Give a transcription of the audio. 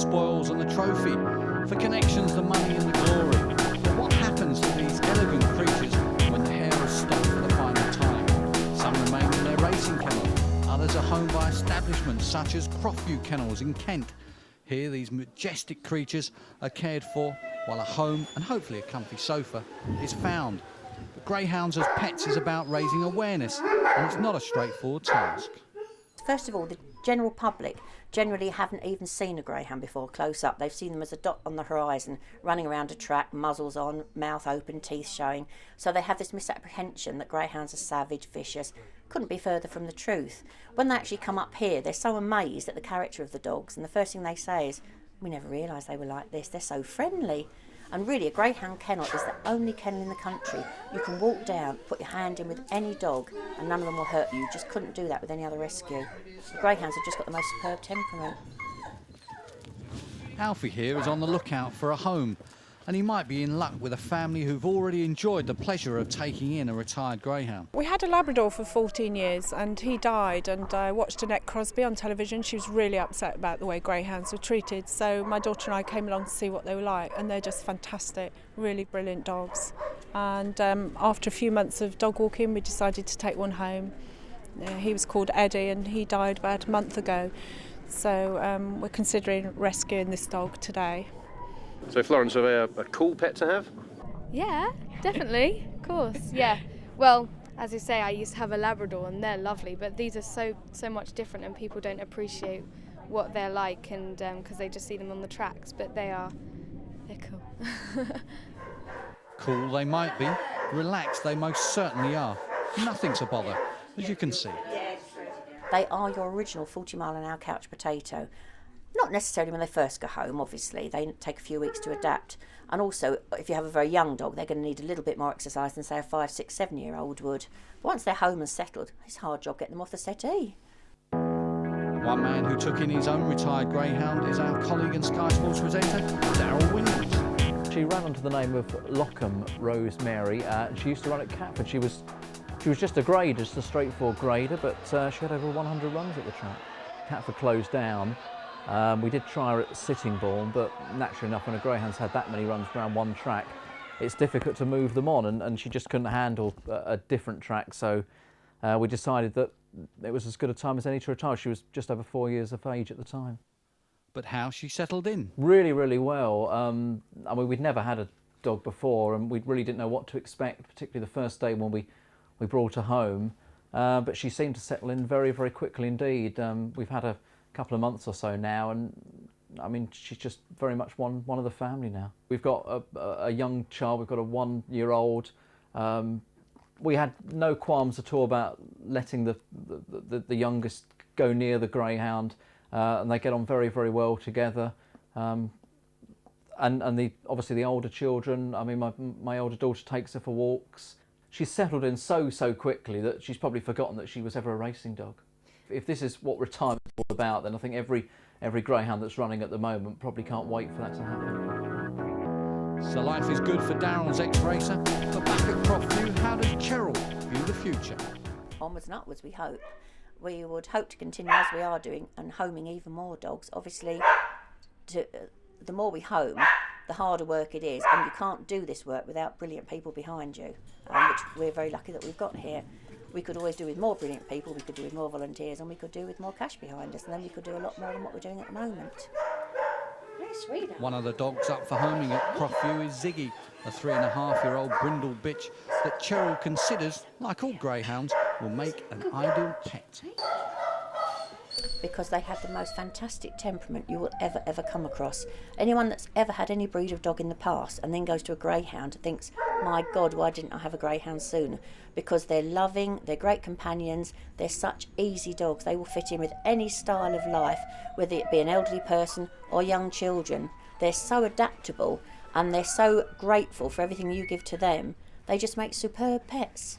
spoils and the trophy, for connections, the money and the glory. But what happens to these elegant creatures when the hare is stopped for the final time? Some remain in their racing kennel, others are home by establishments such as Crossview Kennels in Kent. Here, these majestic creatures are cared for while a home and hopefully a comfy sofa is found. But greyhounds as pets is about raising awareness, and it's not a straightforward task. First of all, the general public generally haven't even seen a greyhound before close up. They've seen them as a dot on the horizon, running around a track, muzzles on, mouth open, teeth showing. So they have this misapprehension that greyhounds are savage, vicious. Couldn't be further from the truth. When they actually come up here, they're so amazed at the character of the dogs, and the first thing they say is, "We never realised they were like this, they're so friendly." And really, a greyhound kennel is the only kennel in the country you can walk down, put your hand in with any dog, and none of them will hurt you. You just couldn't do that with any other rescue. The greyhounds have just got the most superb temperament. Alfie here is on the lookout for a home, and he might be in luck with a family who've already enjoyed the pleasure of taking in a retired greyhound. We had a Labrador for 14 years and he died, and I watched Annette Crosby on television. She was really upset about the way greyhounds were treated, so my daughter and I came along to see what they were like, and they're just fantastic, really brilliant dogs. And after a few months of dog walking, we decided to take one home. He was called Eddie and he died about a month ago, so we're considering rescuing this dog today. So Florence, are they a cool pet to have? Yeah, definitely, of course, yeah. Well, as you say, I used to have a Labrador and they're lovely, but these are so much different and people don't appreciate what they're like, and because they just see them on the tracks, but they're cool. Cool they might be, relaxed they most certainly are. Nothing's a bother, as you can see. They are your original 40-mile-an-hour couch potato. Not necessarily when they first go home, obviously. They take a few weeks to adapt. And also, if you have a very young dog, they're going to need a little bit more exercise than, say, a 5-, 6-, 7-year-old would. But once they're home and settled, it's a hard job getting them off the settee. One man who took in his own retired greyhound is our colleague and Sky Sports presenter, Daryl Williams. She ran under the name of Lockham Rosemary. She used to run at Catford. She was just a grade, just a straightforward grader, but she had over 100 runs at the track. Catford closed down. We did try her at Sittingbourne, but naturally enough, when a greyhound's had that many runs around one track, it's difficult to move them on, and she just couldn't handle a different track, so we decided that it was as good a time as any to retire. She was just over 4 years of age at the time. But how she settled in? Really, really well. I mean, we'd never had a dog before, and we really didn't know what to expect, particularly the first day when we brought her home, but she seemed to settle in very, very quickly indeed. We've had a couple of months or so now, and I mean, she's just very much one of the family now. We've got a young child. We've got a 1-year-old. We had no qualms at all about letting the youngest go near the greyhound, and they get on very, very well together. And obviously the older children. I mean, my older daughter takes her for walks. She's settled in so quickly that she's probably forgotten that she was ever a racing dog. If this is what retirement's all about, then I think every greyhound that's running at the moment probably can't wait for that to happen. So life is good for Daryl's ex-racer. But back at Crossview, how does Cheryl view the future? Onwards and upwards, we hope. We would hope to continue as we are doing and homing even more dogs. Obviously, the more we home, the harder work it is, and you can't do this work without brilliant people behind you, which we're very lucky that we've got here. We could always do with more brilliant people, we could do with more volunteers, and we could do with more cash behind us, and then we could do a lot more than what we're doing at the moment. Very sweet. One of the dogs up for homing at Crossview is Ziggy, a 3.5-year-old brindle bitch that Cheryl considers, like all greyhounds, will make an ideal pet. Because they have the most fantastic temperament you will ever come across. Anyone that's ever had any breed of dog in the past and then goes to a greyhound thinks, my God, why didn't I have a greyhound sooner? Because they're loving, they're great companions, they're such easy dogs. They will fit in with any style of life, whether it be an elderly person or young children. They're so adaptable and they're so grateful for everything you give to them. They just make superb pets.